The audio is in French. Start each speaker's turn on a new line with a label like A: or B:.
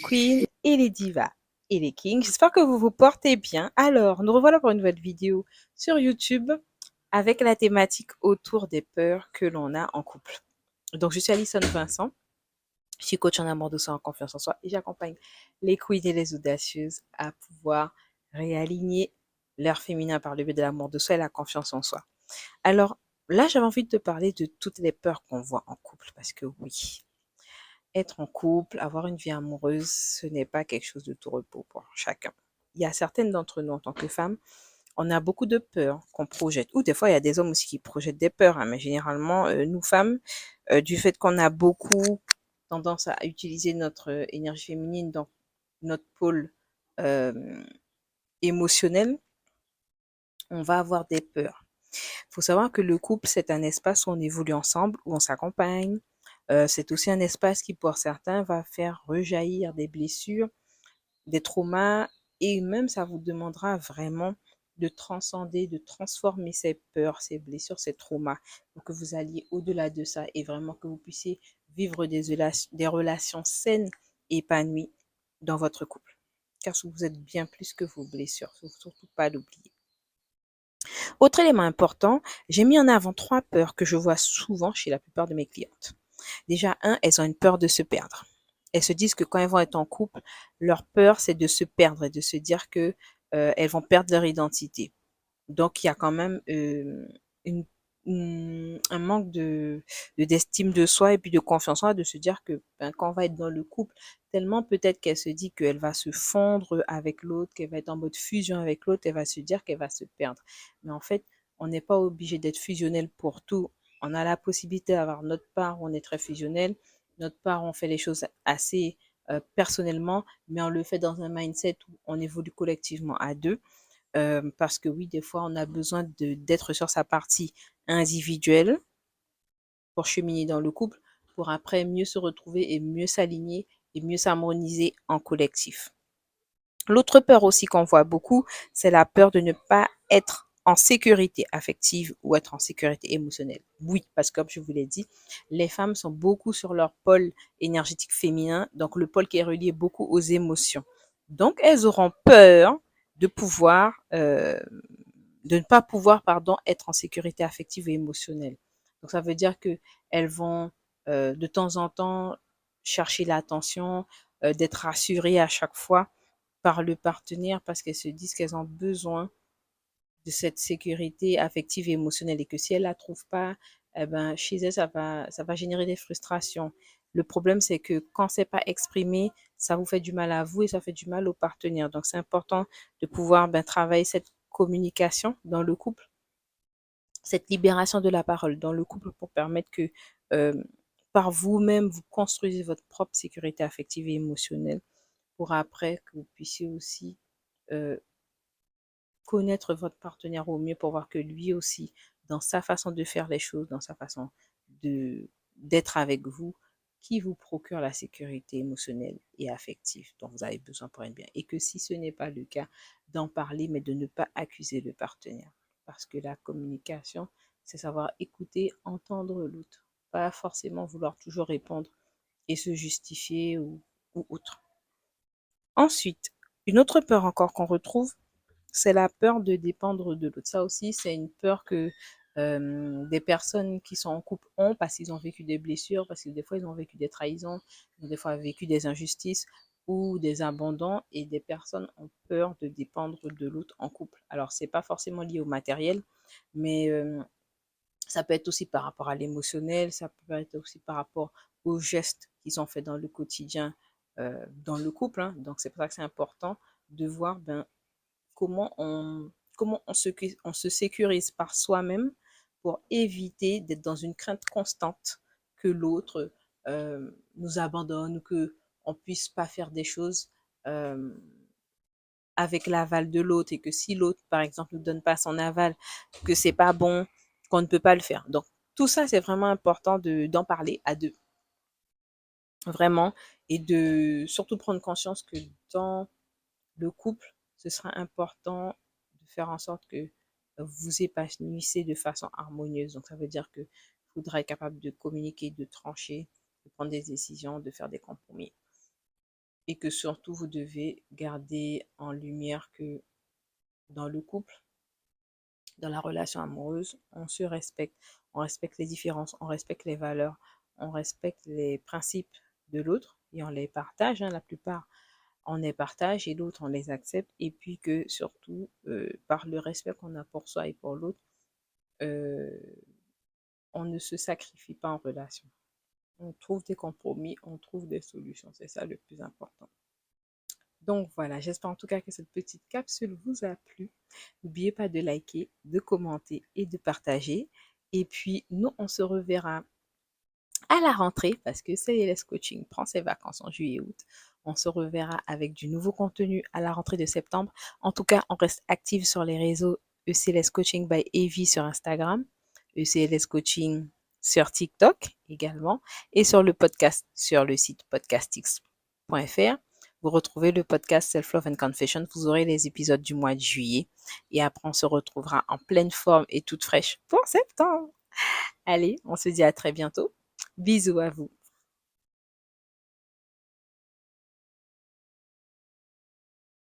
A: queens et les divas et les kings. J'espère que vous vous portez bien. Alors, nous revoilà pour une nouvelle vidéo sur YouTube avec la thématique autour des peurs que l'on a en couple. Donc, je suis Alison Vincent. Je suis coach en amour de soi, en confiance en soi et j'accompagne les queens et les audacieuses à pouvoir réaligner leur féminin par le biais de l'amour de soi et la confiance en soi. Alors, là, j'avais envie de te parler de toutes les peurs qu'on voit en couple parce que oui, être en couple, avoir une vie amoureuse, ce n'est pas quelque chose de tout repos pour chacun. Il y a certaines d'entre nous en tant que femmes, on a beaucoup de peurs qu'on projette. Ou des fois, il y a des hommes aussi qui projettent des peurs, hein, mais généralement, nous femmes, du fait qu'on a beaucoup tendance à utiliser notre énergie féminine dans notre pôle euh, émotionnel, on va avoir des peurs. Il faut savoir que le couple, c'est un espace où on évolue ensemble, où on s'accompagne. C'est aussi un espace qui, pour certains, va faire rejaillir des blessures, des traumas, et même ça vous demandera vraiment de transcender, de transformer ces peurs, ces blessures, ces traumas, pour que vous alliez au-delà de ça et vraiment que vous puissiez vivre des relations saines et épanouies dans votre couple. Car vous êtes bien plus que vos blessures, il ne faut surtout pas l'oublier. Autre élément important, j'ai mis en avant 3 peurs que je vois souvent chez la plupart de mes clientes. Déjà, elles ont une peur de se perdre. Elles se disent que quand elles vont être en couple, leur peur, c'est de se perdre et de se dire que elles vont perdre leur identité. Donc, il y a quand même une, un manque d'estime de soi et puis de confiance en soi, de se dire que quand on va être dans le couple, tellement peut-être qu'elle se dit qu'elle va se fondre avec l'autre, qu'elle va être en mode fusion avec l'autre, elle va se dire qu'elle va se perdre. Mais en fait, on n'est pas obligé d'être fusionnel pour tout. On a la possibilité d'avoir notre part où on est très fusionnel, notre part où on fait les choses assez personnellement, mais on le fait dans un mindset où on évolue collectivement à deux. Parce que oui, des fois, on a besoin d'être sur sa partie individuelle pour cheminer dans le couple, pour après mieux se retrouver et mieux s'aligner et mieux s'harmoniser en collectif. L'autre peur aussi qu'on voit beaucoup, c'est la peur de ne pas être en sécurité affective ou être en sécurité émotionnelle. Oui, parce que comme je vous l'ai dit, les femmes sont beaucoup sur leur pôle énergétique féminin, donc le pôle qui est relié beaucoup aux émotions. Donc, elles auront peur de pouvoir, de ne pas pouvoir, pardon, être en sécurité affective et émotionnelle. Donc, ça veut dire que elles vont de temps en temps chercher l'attention, d'être rassurées à chaque fois par le partenaire parce qu'elles se disent qu'elles ont besoin de cette sécurité affective et émotionnelle et que si elles la trouvent pas, eh ben, chez elles, ça va générer des frustrations. Le problème, c'est que quand c'est pas exprimé, ça vous fait du mal à vous et ça fait du mal au partenaire. Donc, c'est important de pouvoir travailler cette communication dans le couple, cette libération de la parole dans le couple pour permettre que euh, par vous-même, vous construisez votre propre sécurité affective et émotionnelle pour après que vous puissiez aussi euh, connaître votre partenaire au mieux pour voir que lui aussi, dans sa façon de faire les choses, dans sa façon de d'être avec vous, qui vous procure la sécurité émotionnelle et affective dont vous avez besoin pour être bien. Et que si ce n'est pas le cas, d'en parler, mais de ne pas accuser le partenaire. Parce que la communication, c'est savoir écouter, entendre l'autre, pas forcément vouloir toujours répondre et se justifier ou autre. Ensuite, une autre peur encore qu'on retrouve, c'est la peur de dépendre de l'autre. Ça aussi, c'est une peur que des personnes qui sont en couple ont parce qu'ils ont vécu des blessures, parce que des fois, ils ont vécu des trahisons, ils ont des fois vécu des injustices ou des abandons et des personnes ont peur de dépendre de l'autre en couple. Alors, c'est pas forcément lié au matériel, mais ça peut être aussi par rapport à l'émotionnel, ça peut être aussi par rapport aux gestes qu'ils ont fait dans le quotidien, dans le couple, hein. Donc, c'est pour ça que c'est important de voir comment on se sécurise par soi-même pour éviter d'être dans une crainte constante que l'autre nous abandonne ou qu'on ne puisse pas faire des choses euh, avec l'aval de l'autre et que si l'autre, par exemple, ne donne pas son aval, que c'est pas bon, qu'on ne peut pas le faire. Donc, tout ça, c'est vraiment important d'en parler à deux, vraiment, et de surtout prendre conscience que dans le couple, ce sera important de faire en sorte que vous épanouissez de façon harmonieuse. Donc, ça veut dire que faudra être capable de communiquer, de trancher, de prendre des décisions, de faire des compromis. et que surtout vous devez garder en lumière que dans le couple, dans la relation amoureuse, on se respecte, on respecte les différences, on respecte les valeurs, on respecte les principes de l'autre et on les partage, hein, la plupart. On les partage et l'autre, on les accepte. Et puis que surtout, par le respect qu'on a pour soi et pour l'autre, euh, on ne se sacrifie pas en relation. On trouve des compromis, on trouve des solutions. C'est ça le plus important. Donc voilà, j'espère en tout cas que cette petite capsule vous a plu. N'oubliez pas de liker, de commenter et de partager. Et puis, nous, on se reverra à la rentrée parce que CLS Coaching prend ses vacances en juillet-août. On se reverra avec du nouveau contenu à la rentrée de septembre. En tout cas, on reste active sur les réseaux ECLS Coaching by Evie sur Instagram, ECLS Coaching sur TikTok également et sur le podcast sur le site podcastx.fr. Vous retrouvez le podcast Self-Love and Confession. Vous aurez les épisodes du mois de juillet. Et après, on se retrouvera en pleine forme et toute fraîche pour septembre. Allez, on se dit à très bientôt. Bisous à vous.